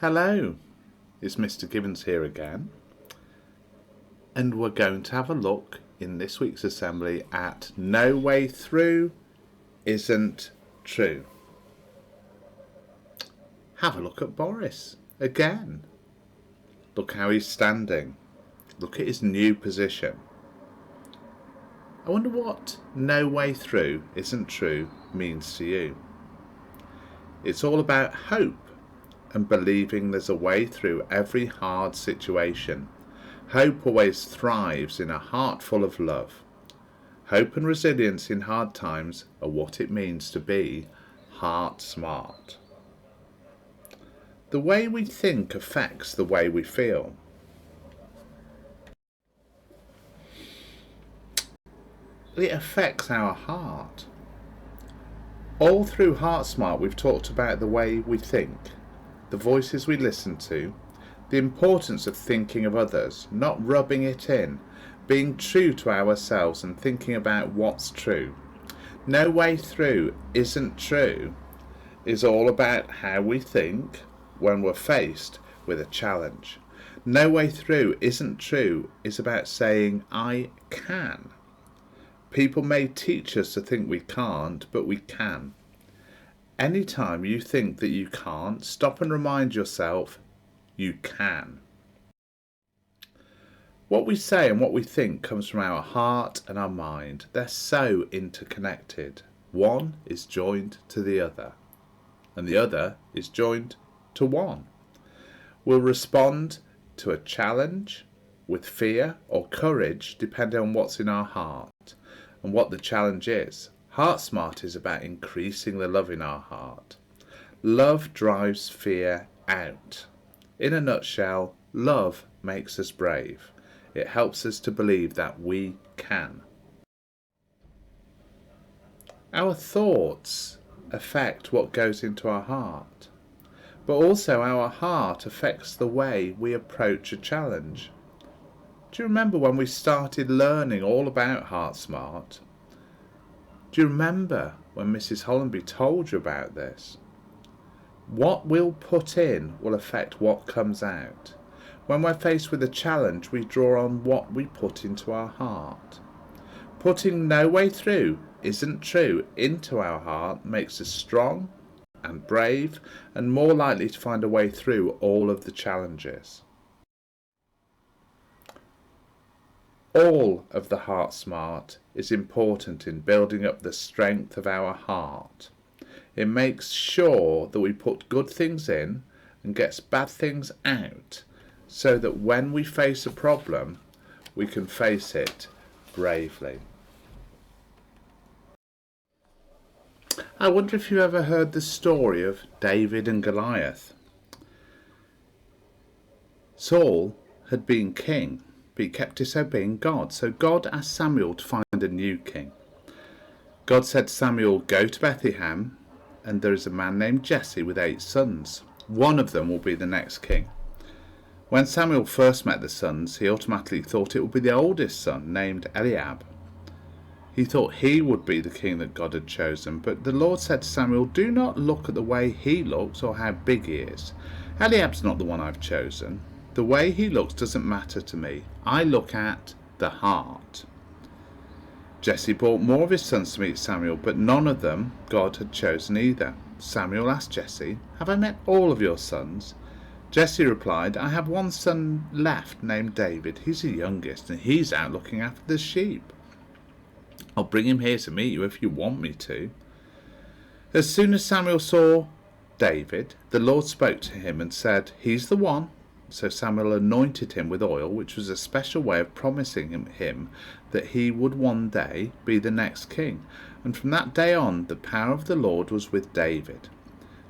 Hello, it's Mr. Gibbons here again, and we're going to have a look in this week's assembly at No Way Through Isn't True. Have a look at Boris again. Look how he's standing. Look at his new position. I wonder what No Way Through Isn't True means to you. It's all about hope and believing there's a way through every hard situation. Hope always thrives in a heart full of love. Hope and resilience in hard times are what it means to be heart smart. The way we think affects the way we feel. It affects our heart. All through Heart Smart we've talked about the way we think, the voices we listen to, the importance of thinking of others, not rubbing it in, being true to ourselves and thinking about what's true. No Way Through Isn't True is all about how we think when we're faced with a challenge. No Way Through Isn't True is about saying, I can. People may teach us to think we can't, but we can. Anytime you think that you can't, stop and remind yourself you can. What we say and what we think comes from our heart and our mind. They're so interconnected. One is joined to the other, and the other is joined to one. We'll respond to a challenge with fear or courage depending on what's in our heart and what the challenge is. Heart Smart is about increasing the love in our heart. Love drives fear out. In a nutshell, love makes us brave. It helps us to believe that we can. Our thoughts affect what goes into our heart, but also our heart affects the way we approach a challenge. Do you remember when we started learning all about Heart Smart? Do you remember when Mrs. Hollenby told you about this? What we'll put in will affect what comes out. When we're faced with a challenge, we draw on what we put into our heart. Putting No Way Through Isn't True into our heart makes us strong and brave and more likely to find a way through all of the challenges. All of the Heart Smart is important in building up the strength of our heart. It makes sure that we put good things in and gets bad things out, so that when we face a problem, we can face it bravely. I wonder if you ever heard the story of David and Goliath. Saul had been king, but he kept disobeying God. So God asked Samuel to find a new king. God said to Samuel, go to Bethlehem, and there is a man named Jesse with 8 sons. One of them will be the next king. When Samuel first met the sons, he automatically thought it would be the oldest son, named Eliab. He thought he would be the king that God had chosen, but the Lord said to Samuel, do not look at the way he looks or how big he is. Eliab's not the one I've chosen. The way he looks doesn't matter to me. I look at the heart. Jesse brought more of his sons to meet Samuel, but none of them God had chosen either. Samuel asked Jesse, have I met all of your sons? Jesse replied, I have one son left named David. He's the youngest and he's out looking after the sheep. I'll bring him here to meet you if you want me to. As soon as Samuel saw David, the Lord spoke to him and said, he's the one. So Samuel anointed him with oil, which was a special way of promising him that he would one day be the next king. And from that day on, the power of the Lord was with David.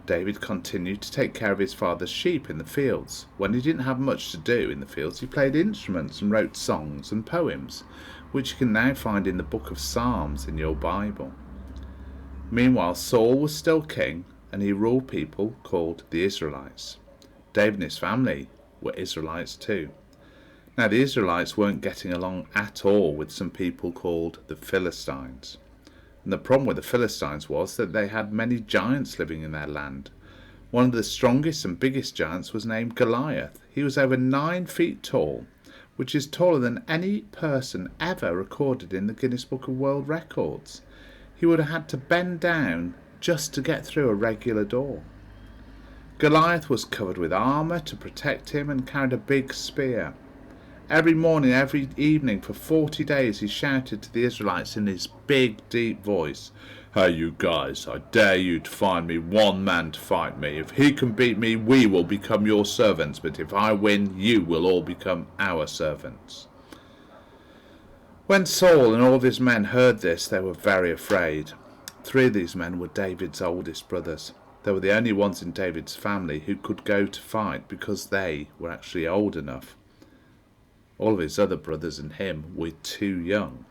David continued to take care of his father's sheep in the fields. When he didn't have much to do in the fields, he played instruments and wrote songs and poems, which you can now find in the book of Psalms in your Bible. Meanwhile, Saul was still king, and he ruled people called the Israelites. David and his family were Israelites too. Now the Israelites weren't getting along at all with some people called the Philistines. And the problem with the Philistines was that they had many giants living in their land. One of the strongest and biggest giants was named Goliath. He was over 9 feet tall, which is taller than any person ever recorded in the Guinness Book of World Records. He would have had to bend down just to get through a regular door. Goliath was covered with armour to protect him and carried a big spear. Every morning, every evening, for 40 days, he shouted to the Israelites in his big, deep voice, "Hey, you guys, I dare you to find me one man to fight me. If he can beat me, we will become your servants. But if I win, you will all become our servants." When Saul and all of his men heard this, they were very afraid. 3 of these men were David's oldest brothers. They were the only ones in David's family who could go to fight because they were actually old enough. All of his other brothers and him were too young.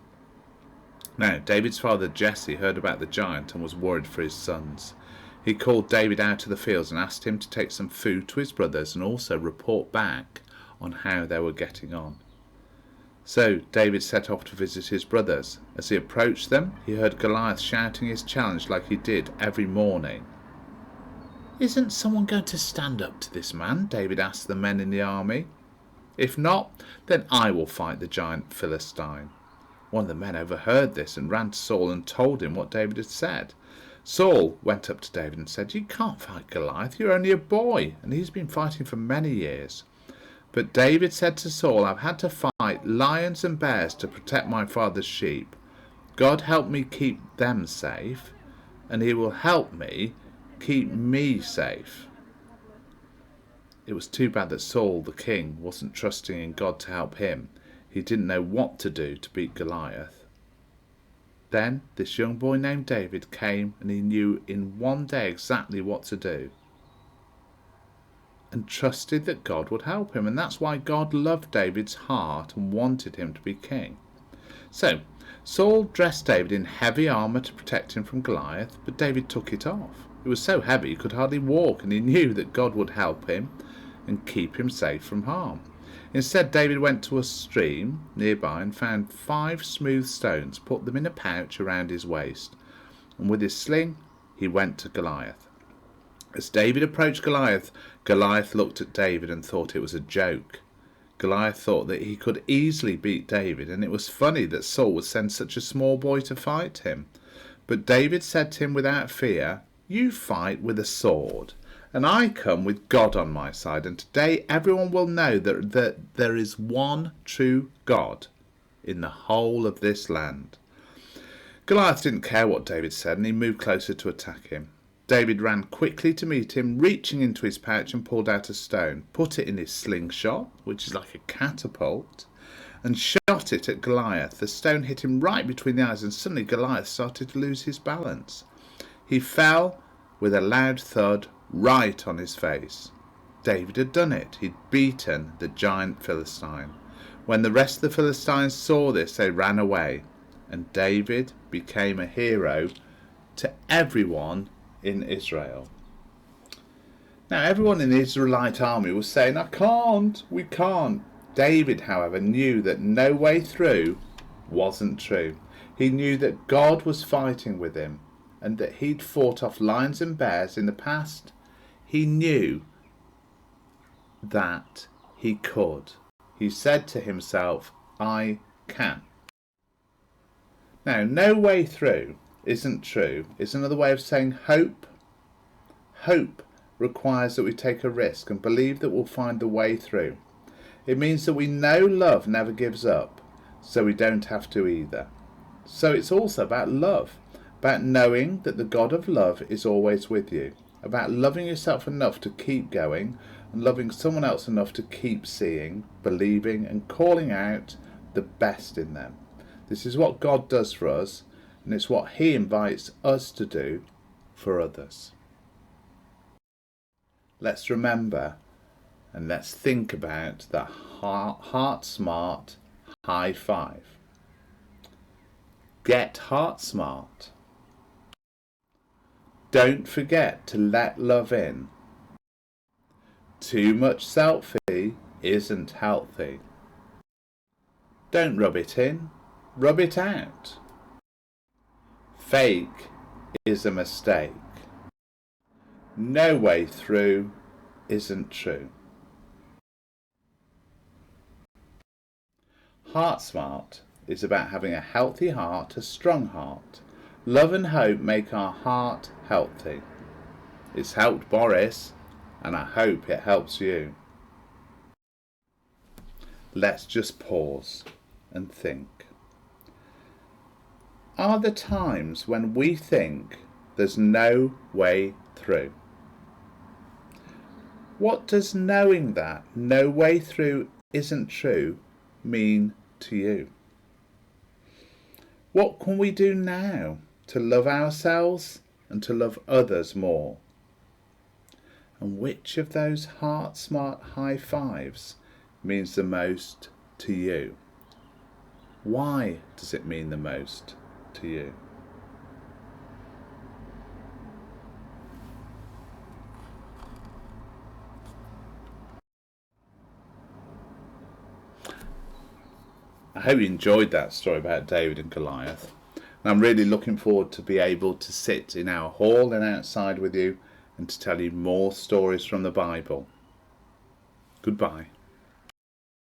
Now, David's father Jesse heard about the giant and was worried for his sons. He called David out of the fields and asked him to take some food to his brothers and also report back on how they were getting on. So David set off to visit his brothers. As he approached them, he heard Goliath shouting his challenge like he did every morning. "Isn't someone going to stand up to this man?" David asked the men in the army. "If not, then I will fight the giant Philistine." One of the men overheard this and ran to Saul and told him what David had said. Saul went up to David and said, "You can't fight Goliath. You're only a boy, and he's been fighting for many years." But David said to Saul, "I've had to fight lions and bears to protect my father's sheep. God help me keep them safe, and he will help me keep me safe." It was too bad that Saul, the king, wasn't trusting in God to help him. He didn't know what to do to beat Goliath. Then this young boy named David came, and he knew in one day exactly what to do, and trusted that God would help him. And that's why God loved David's heart and wanted him to be king. So Saul dressed David in heavy armour to protect him from Goliath, but David took it off. It was so heavy he could hardly walk, and he knew that God would help him and keep him safe from harm. Instead, David went to a stream nearby and found 5 smooth stones, put them in a pouch around his waist, and with his sling he went to Goliath. As David approached Goliath, Goliath looked at David and thought it was a joke. Goliath thought that he could easily beat David, and it was funny that Saul would send such a small boy to fight him. But David said to him without fear, "You fight with a sword, and I come with God on my side, and today everyone will know that there is one true God in the whole of this land." Goliath didn't care what David said, and he moved closer to attack him. David ran quickly to meet him, reaching into his pouch and pulled out a stone, put it in his slingshot, which is like a catapult, and shot it at Goliath. The stone hit him right between the eyes, and suddenly Goliath started to lose his balance. He fell with a loud thud right on his face. David had done it. He'd beaten the giant Philistine. When the rest of the Philistines saw this, they ran away, and David became a hero to everyone in Israel. Now, everyone in the Israelite army was saying, we can't. David, however, knew that no way through wasn't true. He knew that God was fighting with him, and that he'd fought off lions and bears in the past. He knew that he could. He said to himself, "I can." Now, no way through isn't true. It's another way of saying hope. Hope requires that we take a risk and believe that we'll find the way through. It means that we know love never gives up, so we don't have to either. So it's also about love, about knowing that the God of love is always with you, about loving yourself enough to keep going and loving someone else enough to keep seeing, believing and calling out the best in them. This is what God does for us, and it's what he invites us to do for others. Let's remember and let's think about the Heart Smart high five. Get heart smart. Don't forget to let love in. Too much selfie isn't healthy. Don't rub it in, rub it out. Fake is a mistake. No way through isn't true. Heart Smart is about having a healthy heart, a strong heart. Love and hope make our heart healthy. It's helped Boris, and I hope it helps you. Let's just pause and think. Are there times when we think there's no way through? What does knowing that no way through isn't true mean to you? What can we do now to love ourselves and to love others more? And which of those heart smart high fives means the most to you? Why does it mean the most to you? I hope you enjoyed that story about David and Goliath. And I'm really looking forward to be able to sit in our hall and outside with you and to tell you more stories from the Bible. Goodbye.